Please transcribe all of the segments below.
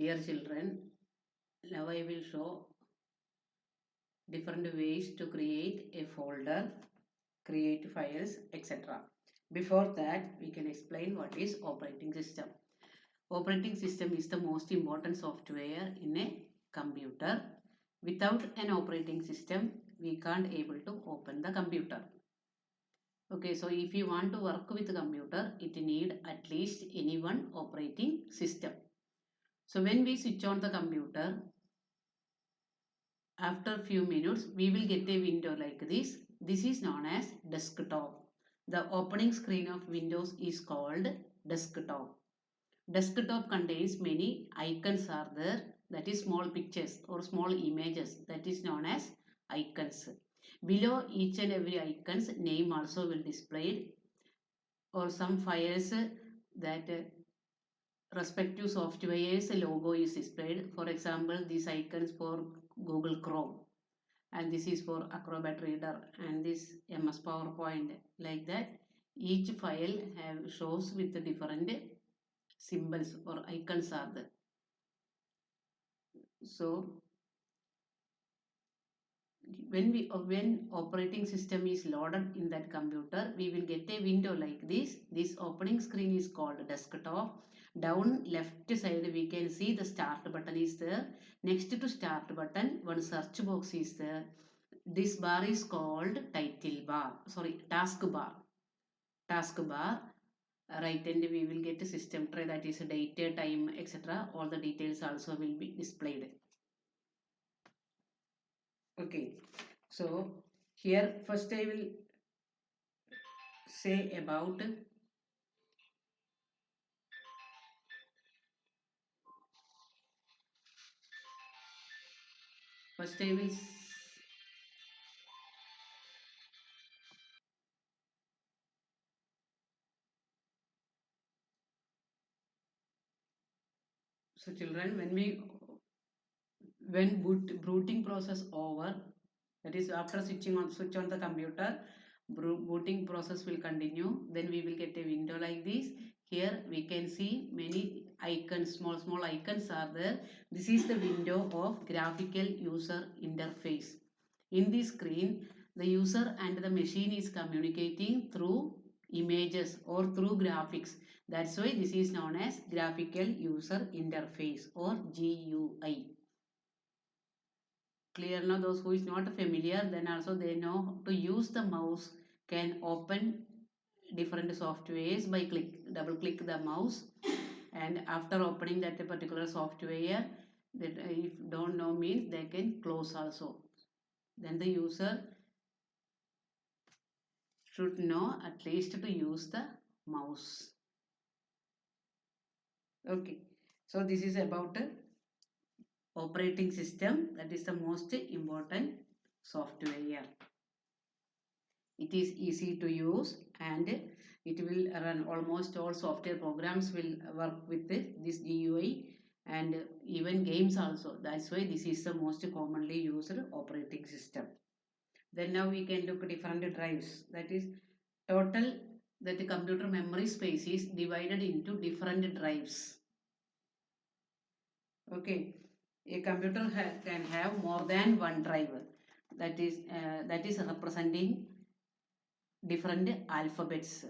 Dear children, now I will show different ways to create a folder, create files, etc. Before that, we can explain what is operating system. Operating system is the most important software in a computer. Without an operating system, we can't able to open the computer. Okay, so if you want to work with the computer, it need at least any one operating system. So when we switch on the computer, after few minutes, we will get a window like this. This is known as desktop. The opening screen of Windows is called desktop. Desktop contains many icons are there, that is small pictures or small images, that is known as icons. Below each and every icons name also will displayed, or some files that respective software's logo is displayed. For example, these icons for Google Chrome, and this is for Acrobat Reader, and this MS PowerPoint, like that. Each file shows with the different symbols or icons are there. So when operating system is loaded in that computer, we will get a window like this. This opening screen is called desktop. Down left side we can see the start button is there. Next to start button, one search box is there. This bar is called title bar, sorry, task bar. Task bar. Right end we will get a system tray, that is date, time, etc. All the details also will be displayed. Okay, so here first I will say about first I will so children, when booting process over, that is after switch on the computer, booting process will continue. Then we will get a window like this. Here we can see many icons, small icons are there. This is the window of graphical user interface. In this screen, the user and the machine is communicating through images or through graphics. That's why this is known as graphical user interface or GUI. Clear now? Those who is not familiar, then also they know to use the mouse, can open different softwares by double click the mouse, and after opening that particular software, that if don't know means they can close also. Then the user should know at least to use the mouse. Okay, so this is about operating system, that is the most important software. It is easy to use and it will run almost all software programs will work with this GUI, and even games also. That's why this is the most commonly used operating system. Then now we can look at different drives. That is total, that the computer memory space is divided into different drives. Okay, a computer can have more than one drive. That is representing different alphabets.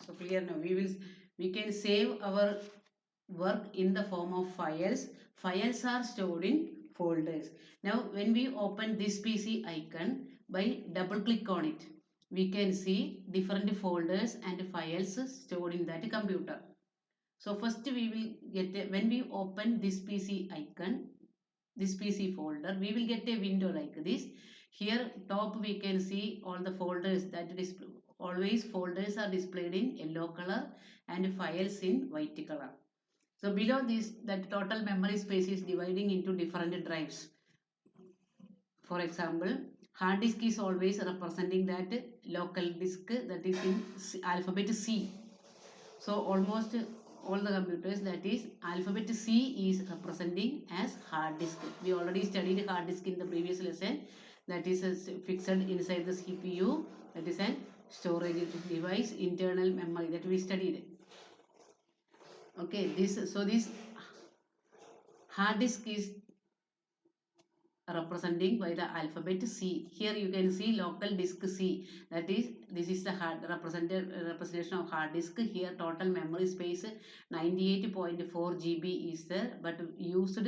So clear now. We can save our work in the form of files. Files are stored in folders. Now when we open this PC icon, by double click on it, we can see different folders and files stored in that computer. So first we will get when we open this PC icon, this PC folder, we will get a window like this. Here top we can see all the folders, that is always folders are displayed in yellow color and files in white color. So below this, that total memory space is dividing into different drives. For example, hard disk is always representing that local disk, that is in alphabet C. So almost all the computers, that is alphabet C is representing as hard disk. We already studied hard disk in the previous lesson. That is fixed inside the CPU. That is an storage device, internal memory, that we studied. Okay, this hard disk is representing by the alphabet C. Here you can see local disk C. That is, this is the representation of hard disk. Here total memory space 98.4 GB is there, but used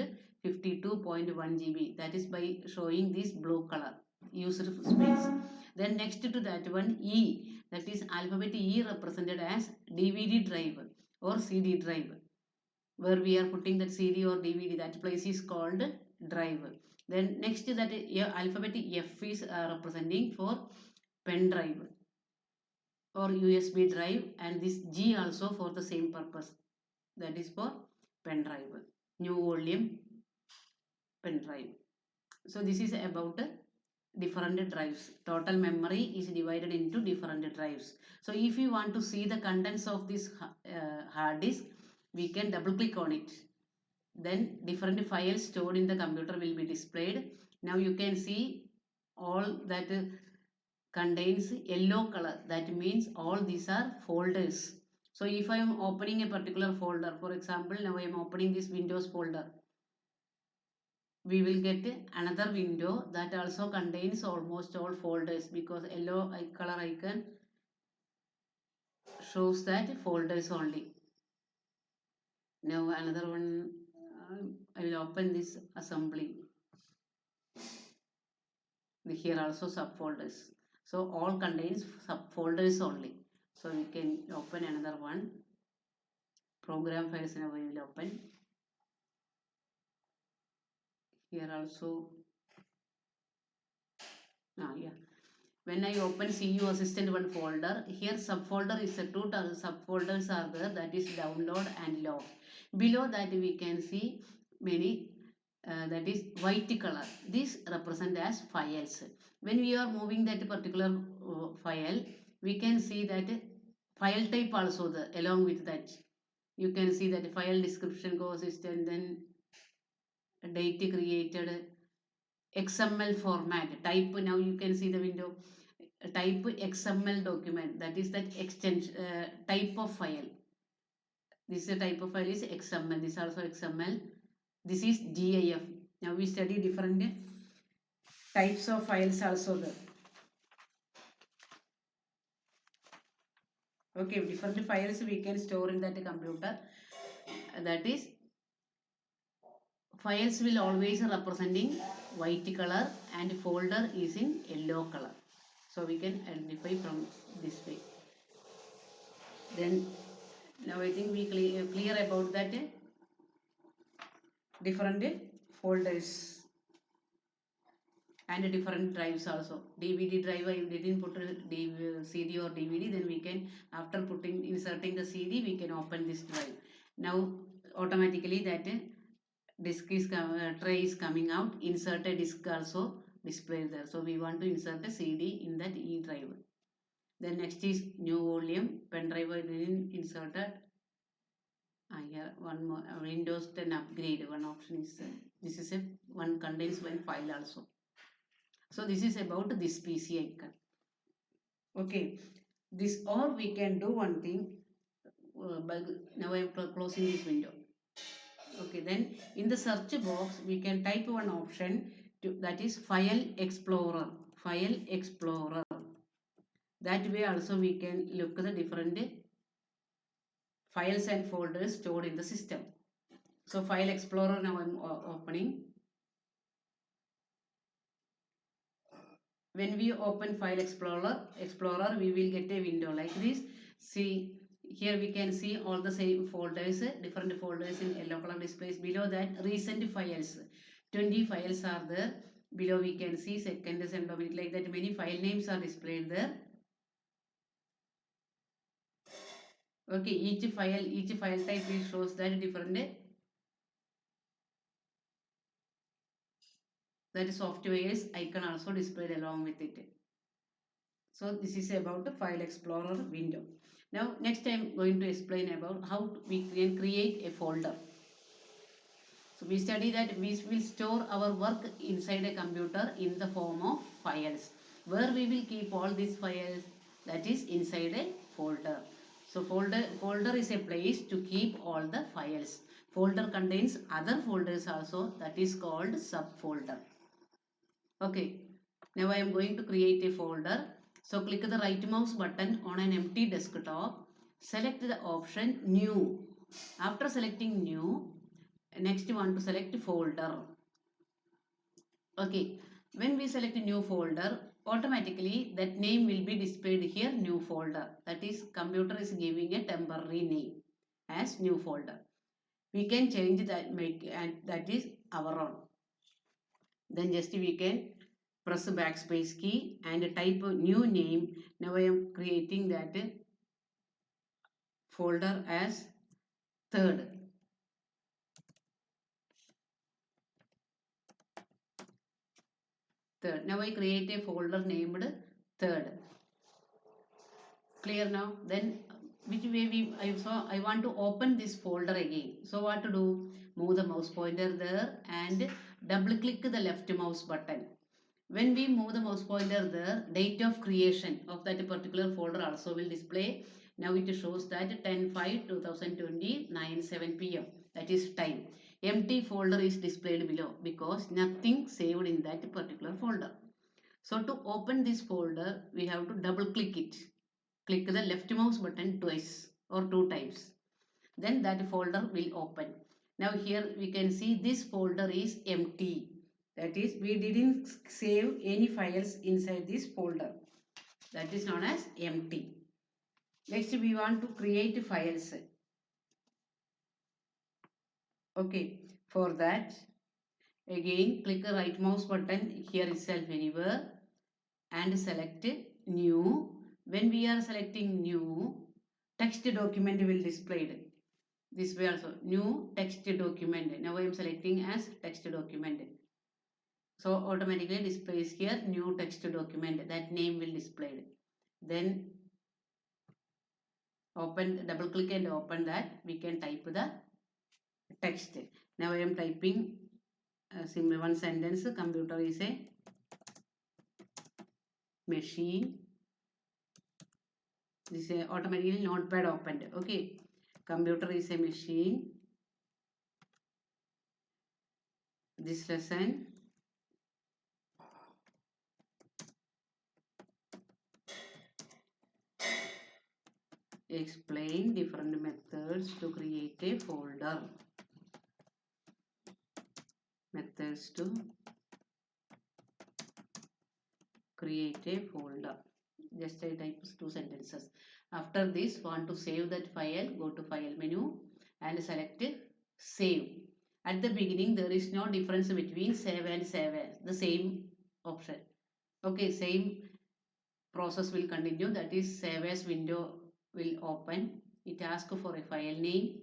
52.1 GB. That is by showing this blue color used space. Then next to that one E. That is alphabet E represented as DVD drive or CD drive, where we are putting that CD or DVD. That place is called drive. Then next that alphabet F is representing for pen drive or USB drive, and this G also for the same purpose, that is for pen drive, new volume pen drive. So this is about different drives. Total memory is divided into different drives. So if you want to see the contents of this hard disk, we can double click on it. Then different files stored in the computer will be displayed. Now you can see all that contains yellow color. That means all these are folders. So if I am opening a particular folder, for example, now I am opening this Windows folder, we will get another window that also contains almost all folders, because yellow color icon shows that folders only. Now another one, I will open this assembly. Here also subfolders. So all contains subfolders only. So we can open another one. Program files now we will open. Here also, yeah. When I open CU Assistant one folder, here subfolder is a two subfolders are there, that is download and log. Below that we can see many that is white color. This represent as files. When we are moving that particular file, we can see that file type also there. Along with that, you can see that file description consistent, then date created, XML format type. Now you can see the window type XML document, that is that extension type of file. This is a type of file is XML. This is also XML. This is GIF. Now we study different types of files also there. Okay, different files we can store in that computer. That is, files will always representing white color and folder is in yellow color. So we can identify from this way. Then now I think we clear about that different folders and different drives also. DVD drive I didn't put a CD or DVD, then we can, after inserting the CD, we can open this drive. Now automatically that disk is tray is coming out. Insert a disk also displayed there. So we want to insert a CD in that E drive. Then next is new volume pen drive I didn't inserted. Here one more Windows 10 upgrade. One option is this is a one contains one file also. So this is about this PC icon. Okay, this, or we can do one thing. By now I am closing this window. Okay, then in the search box we can type one option that is File Explorer. File Explorer. That way also we can look at the different files and folders stored in the system. So File Explorer now I am opening. When we open File Explorer, we will get a window like this. See, here we can see all the same folders, different folders in yellow color displays. Below that, recent files. 20 files are there. Below we can see second, dominant, like that. Many file names are displayed there. Okay, each file type shows that different that software's icon also displayed along with it. So this is about the File Explorer window. Now next I am going to explain about how we can create a folder. So we study that we will store our work inside a computer in the form of files. Where we will keep all these files, that is inside a folder. So folder is a place to keep all the files. Folder contains other folders also, that is called subfolder. Okay, now I am going to create a folder. So click the right mouse button on an empty desktop. Select the option new. After selecting new, next you want to select folder. Okay, when we select a new folder, automatically that name will be displayed here, new folder. That is, computer is giving a temporary name as new folder. We can change that, make, and that is our own. Then just we can press the backspace key and type a new name. Now I am creating that folder as third. Third. Now I create a folder named third. Clear now? Then which way I want to open this folder again. So what to do? Move the mouse pointer there and double click the left mouse button. When we move the mouse pointer there, date of creation of that particular folder also will display. Now it shows that 10/5/2020 9:07 p.m. That is time. Empty folder is displayed below because nothing saved in that particular folder. So to open this folder, we have to double click it. Click the left mouse button twice or two times. Then that folder will open. Now here we can see this folder is empty. That is, we didn't save any files inside this folder. That is known as empty. Next we want to create files. Okay, for that again click the right mouse button here itself anywhere and select new. When we are selecting new, text document will displayed. This way also, new text document. Now I am selecting as text document. So automatically displays here new text document. That name will displayed. Then open, double click and open that. We can type the text. Now I am typing a simple one sentence. Computer is a machine. This is automatically notepad opened. Okay, computer is a machine. This lesson explain different methods to create a folder. Methods to create a folder. Just I type two sentences. After this, want to save that file, go to file menu and select save. At the beginning, there is no difference between save and save as, the same option. Okay, same process will continue. That is, save as window will open. It asks for a file name.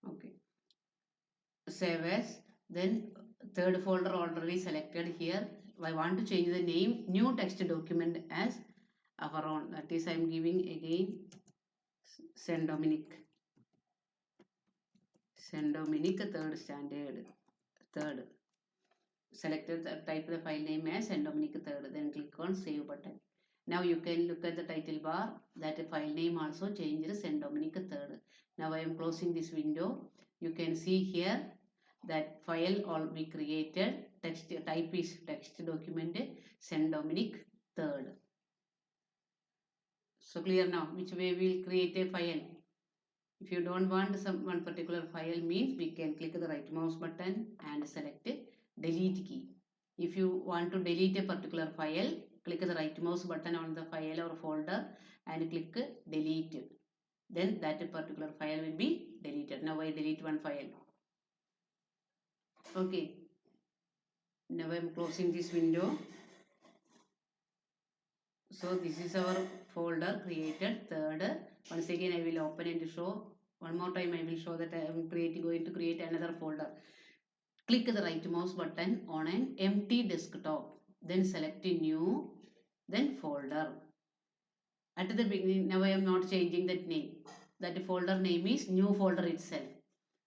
Okay, save as. Then third folder already selected here. I want to change the name, new text document as our own. That is, I am giving again Saint Dominic. Saint Dominic third standard. Third. Selected the type the file name as Saint Dominic third. Then click on save button. Now you can look at the title bar. That file name also changed Saint Dominic third. Now I am closing this window. You can see here that file all we created. Text type is text document Saint Dominic third. So clear now which way we will create a file. If you don't want one particular file means we can click the right mouse button and select delete key. If you want to delete a particular file, click the right mouse button on the file or folder and click delete. Then that particular file will be deleted. Now I delete one file. Okay. Now I am closing this window. So this is our folder created third. Once again I will open and show. One more time I will show that I am going to create another folder. Click the right mouse button on an empty desktop. Then select new. Then folder. At the beginning, now I am not changing that name. That folder name is new folder itself.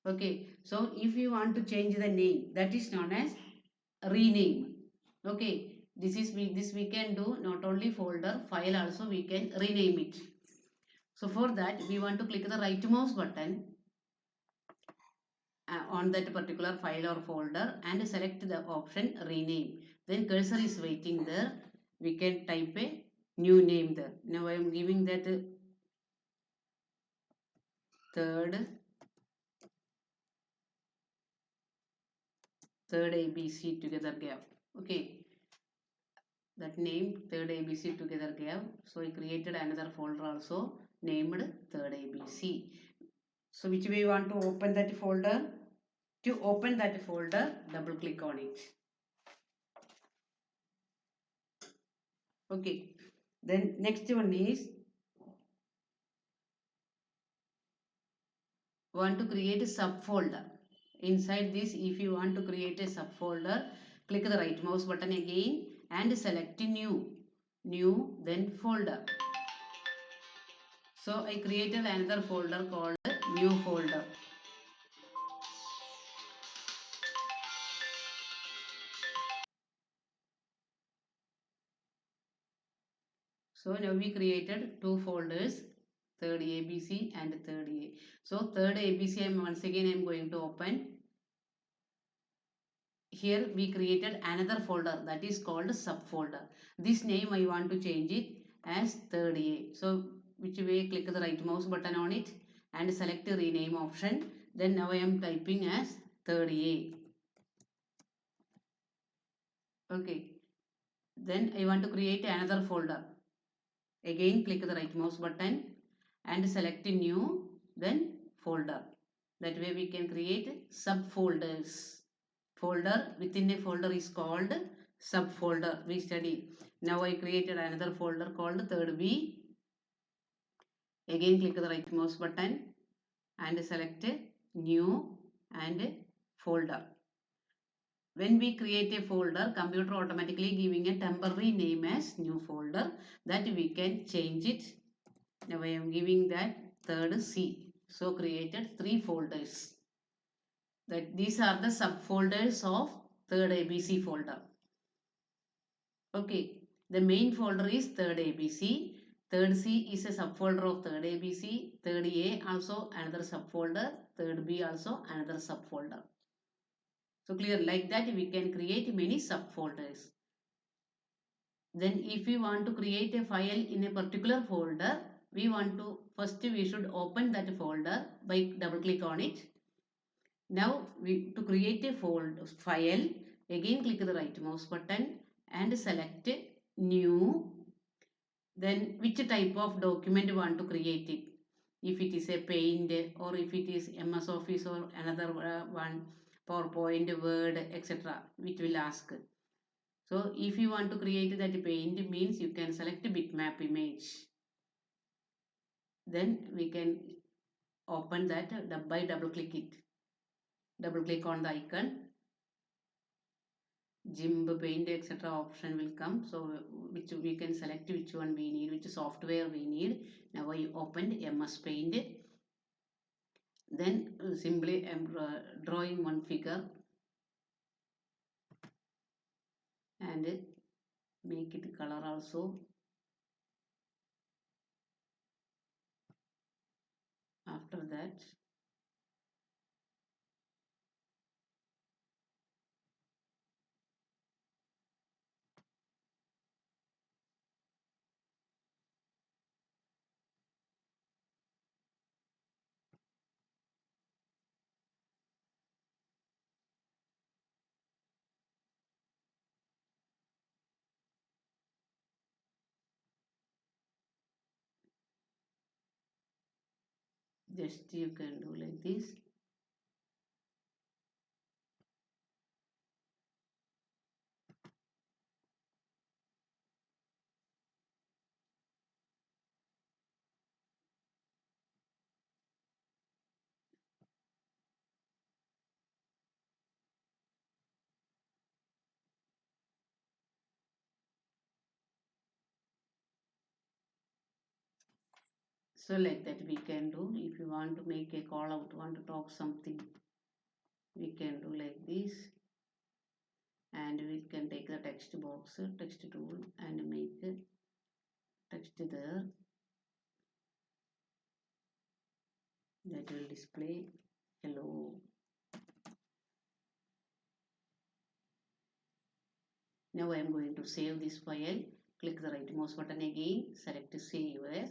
Okay, so if you want to change the name, that is known as rename. Okay, this we can do, not only folder, file also we can rename it. So for that we want to click the right mouse button on that particular file or folder and select the option rename. Then cursor is waiting there. We can type a new name there. Now I am giving that third ABC together gap. Okay, that name third ABC together gap. So I created another folder also named third ABC. So which way you want to open that folder? To open that folder, double click on it. Okay, then next one is want to create a subfolder. Inside this, if you want to create a subfolder, click the right mouse button again and select new, then folder. So I created another folder called new folder. So now we created two folders, third ABC and third A. So third ABC, once again I am going to open. Here we created another folder that is called subfolder. This name I want to change it as third A. So which way, click the right mouse button on it and select the rename option. Then now I am typing as third A. Okay. Then I want to create another folder. Again click the right mouse button and select new, then folder. That way we can create subfolders. Folder within a folder is called subfolder. We study. Now I created another folder called third B. Again click the right mouse button and select new and folder. When we create a folder, computer automatically giving a temporary name as new folder, that we can change it. Now I am giving that third C. So created three folders. That these are the subfolders of third ABC folder. Okay, the main folder is third ABC. Third C is a subfolder of third ABC. Third A also another subfolder. Third B also another subfolder. So clear, like that we can create many subfolders. Then if we want to create a file in a particular folder, we should open that folder by double click on it. Now to create a file, again click the right mouse button and select new. Then which type of document you want to create it. If it is a paint or if it is MS Office or another one, PowerPoint, Word, etc. which will ask. So if you want to create that paint means you can select bitmap image. Then we can open that by double click it. Double click on the icon. GIMP, paint, etc. option will come. So which we can select which one we need, which software we need. Now I opened MS Paint. Then simply drawing one figure and make it color also. After that just you can do like this. So like that we can do. If you want to make a call out, want to talk something, we can do like this, and we can take the text box, text tool, and make text there that will display hello. Now I am going to save this file. Click the right mouse button again, select save as.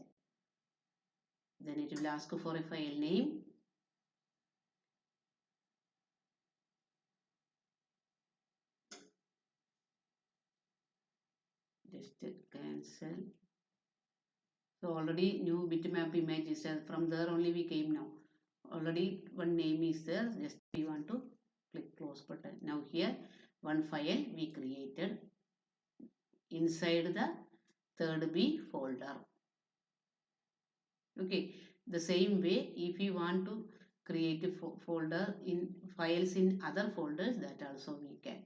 Then it will ask for a file name. Just cancel. So already new bitmap image is there. From there only we came now. Already one name is there. Just we want to click close button. Now here one file we created inside the third B folder. Okay, the same way if you want to create a folder in files in other folders, that also we can.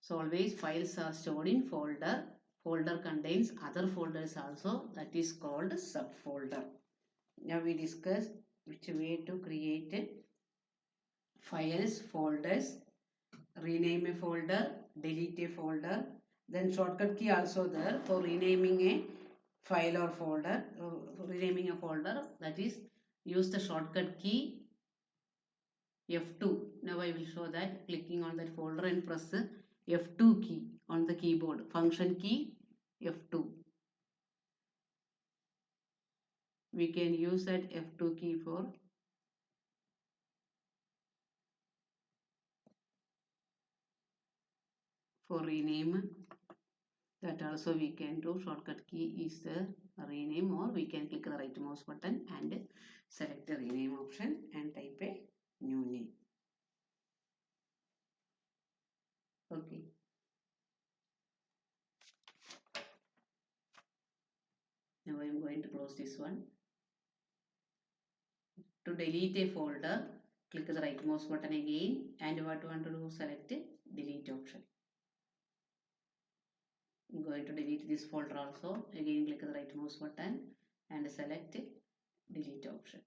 So always files are stored in folder. Folder contains other folders also, that is called subfolder. Now we discuss which way to create files, folders, rename a folder, delete a folder. Then shortcut key also there for renaming a file or folder, renaming a folder, that is use the shortcut key F2. Now I will show that. Clicking on that folder and press F2 key on the keyboard, function key F2. We can use that F2 key for rename. That also we can do. Shortcut key is the rename, or we can click the right mouse button and select the rename option and type a new name. Okay. Now I am going to close this one. To delete a folder, click the right mouse button again, and what you want to do, select delete option. I'm going to delete this folder also. Again click the right mouse button and select delete option.